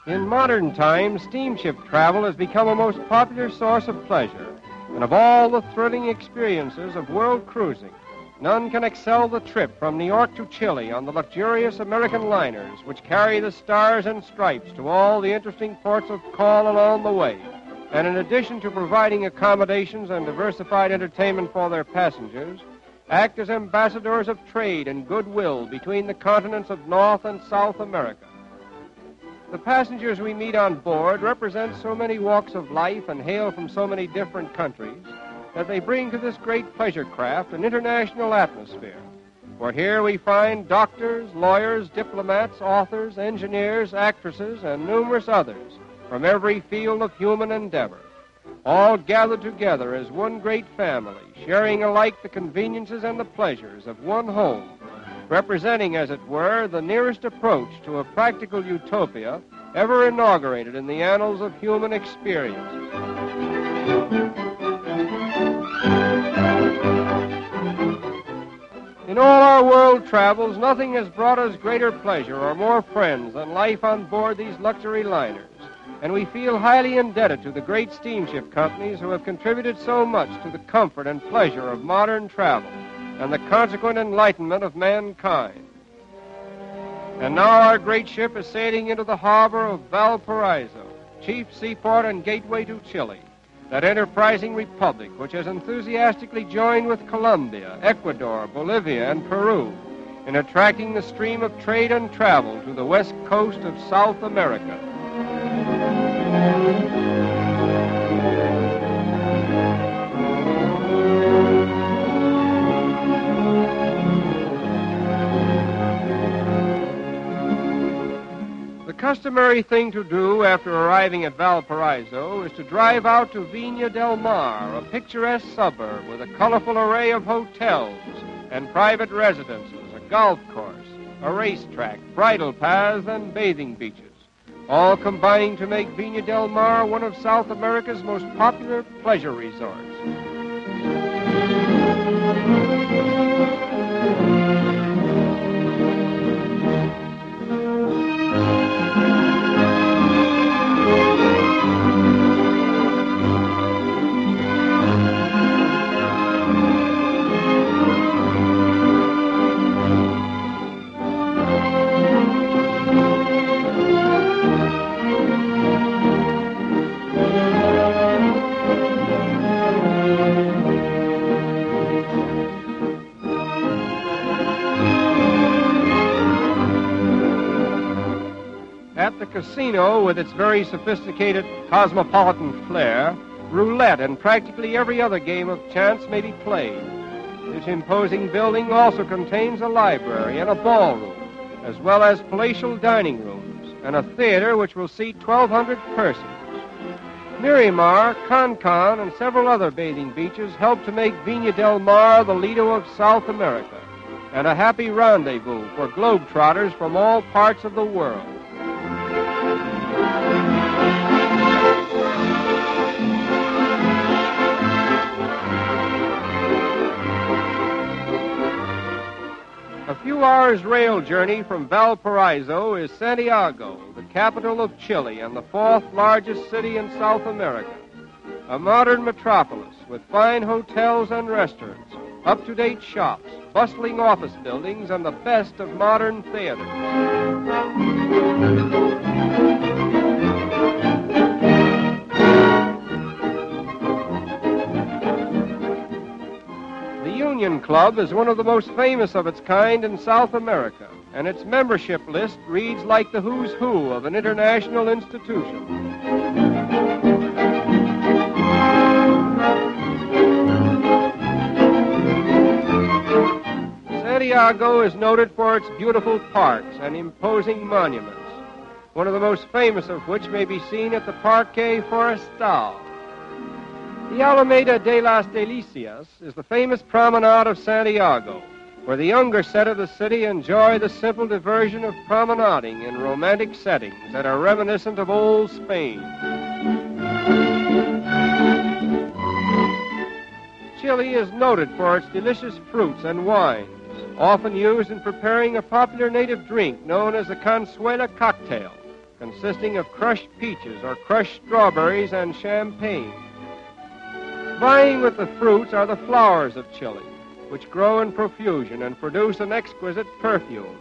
In modern times, steamship travel has become a most popular source of pleasure, and of all the thrilling experiences of world cruising, none can excel the trip from New York to Chile on the luxurious American liners which carry the stars and stripes to all the interesting ports of call along the way. And in addition to providing accommodations and diversified entertainment for their passengers, act as ambassadors of trade and goodwill between the continents of North and South America. The passengers we meet on board represent so many walks of life and hail from so many different countries that they bring to this great pleasure craft an international atmosphere. For here we find doctors, lawyers, diplomats, authors, engineers, actresses, and numerous others from every field of human endeavor, all gathered together as one great family, sharing alike the conveniences and the pleasures of one home, representing, as it were, the nearest approach to a practical utopia ever inaugurated in the annals of human experience. In all our world travels, nothing has brought us greater pleasure or more friends than life on board these luxury liners, and we feel highly indebted to the great steamship companies who have contributed so much to the comfort and pleasure of modern travel and the consequent enlightenment of mankind. And now our great ship is sailing into the harbor of Valparaiso, chief seaport and gateway to Chile, that enterprising republic which has enthusiastically joined with Colombia, Ecuador, Bolivia, and Peru in attracting the stream of trade and travel to the west coast of South America. The customary thing to do after arriving at Valparaiso is to drive out to Viña del Mar, a picturesque suburb with a colorful array of hotels and private residences, a golf course, a racetrack, bridle paths, and bathing beaches, all combining to make Viña del Mar one of South America's most popular pleasure resorts. At the casino, with its very sophisticated cosmopolitan flair, roulette and practically every other game of chance may be played. This imposing building also contains a library and a ballroom, as well as palatial dining rooms, and a theater which will seat 1,200 persons. Miramar, Cancun, and several other bathing beaches help to make Viña del Mar the Lido of South America, and a happy rendezvous for globetrotters from all parts of the world. A few hours' rail journey from Valparaiso is Santiago, the capital of Chile and the fourth largest city in South America. A modern metropolis with fine hotels and restaurants, up-to-date shops, bustling office buildings, and the best of modern theaters. The Union Club is one of the most famous of its kind in South America, and its membership list reads like the who's who of an international institution. Santiago is noted for its beautiful parks and imposing monuments, one of the most famous of which may be seen at the Parque Forestal. The Alameda de las Delicias is the famous promenade of Santiago, where the younger set of the city enjoy the simple diversion of promenading in romantic settings that are reminiscent of old Spain. Chile is noted for its delicious fruits and wines, often used in preparing a popular native drink known as the Consuela cocktail, consisting of crushed peaches or crushed strawberries and champagne. Vying with the fruits are the flowers of Chile, which grow in profusion and produce an exquisite perfume.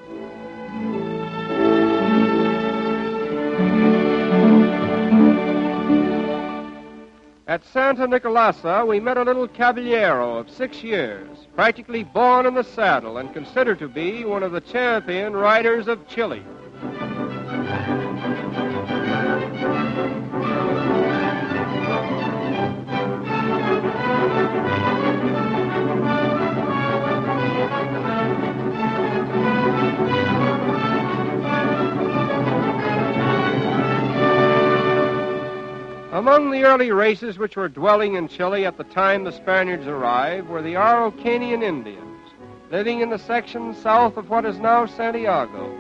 At Santa Nicolasa, we met a little caballero of 6 years, practically born in the saddle and considered to be one of the champion riders of Chile. Among the early races which were dwelling in Chile at the time the Spaniards arrived were the Araucanian Indians, living in the section south of what is now Santiago.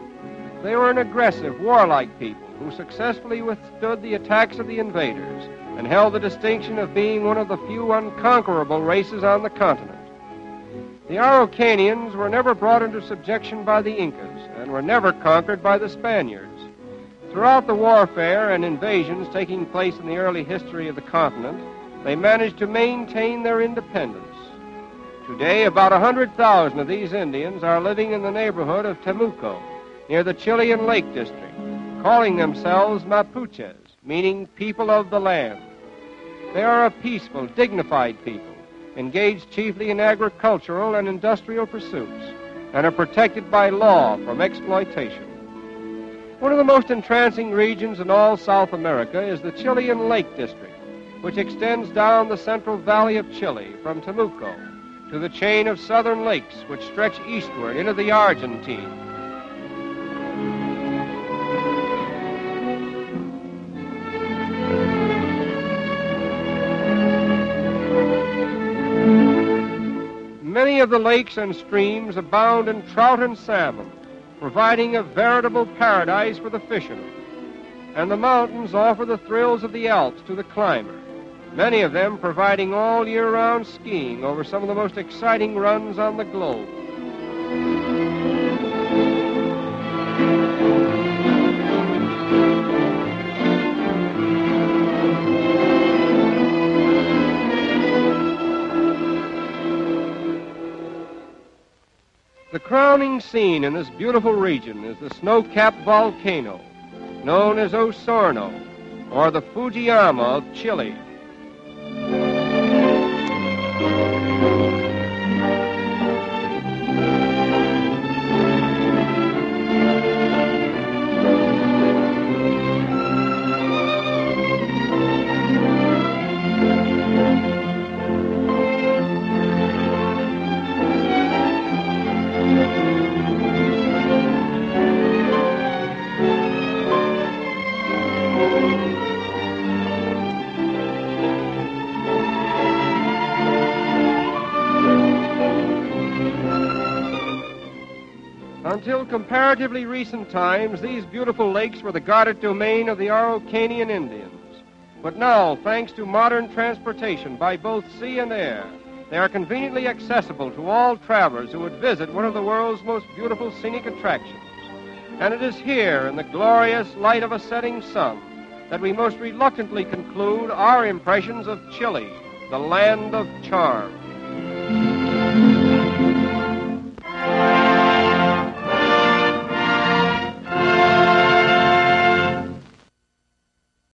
They were an aggressive, warlike people who successfully withstood the attacks of the invaders and held the distinction of being one of the few unconquerable races on the continent. The Araucanians were never brought into subjection by the Incas and were never conquered by the Spaniards. Throughout the warfare and invasions taking place in the early history of the continent, they managed to maintain their independence. Today, about 100,000 of these Indians are living in the neighborhood of Temuco, near the Chilean Lake District, calling themselves Mapuches, meaning people of the land. They are a peaceful, dignified people, engaged chiefly in agricultural and industrial pursuits, and are protected by law from exploitation. One of the most entrancing regions in all South America is the Chilean Lake District, which extends down the central valley of Chile from Temuco to the chain of southern lakes which stretch eastward into the Argentine. Many of the lakes and streams abound in trout and salmon, providing a veritable paradise for the fishermen. And the mountains offer the thrills of the Alps to the climber, many of them providing all year-round skiing over some of the most exciting runs on the globe. The crowning scene in this beautiful region is the snow-capped volcano, known as Osorno, or the Fujiyama of Chile. Until comparatively recent times, these beautiful lakes were the guarded domain of the Araucanian Indians. But now, thanks to modern transportation by both sea and air, they are conveniently accessible to all travelers who would visit one of the world's most beautiful scenic attractions. And it is here, in the glorious light of a setting sun, that we most reluctantly conclude our impressions of Chile, the land of charm.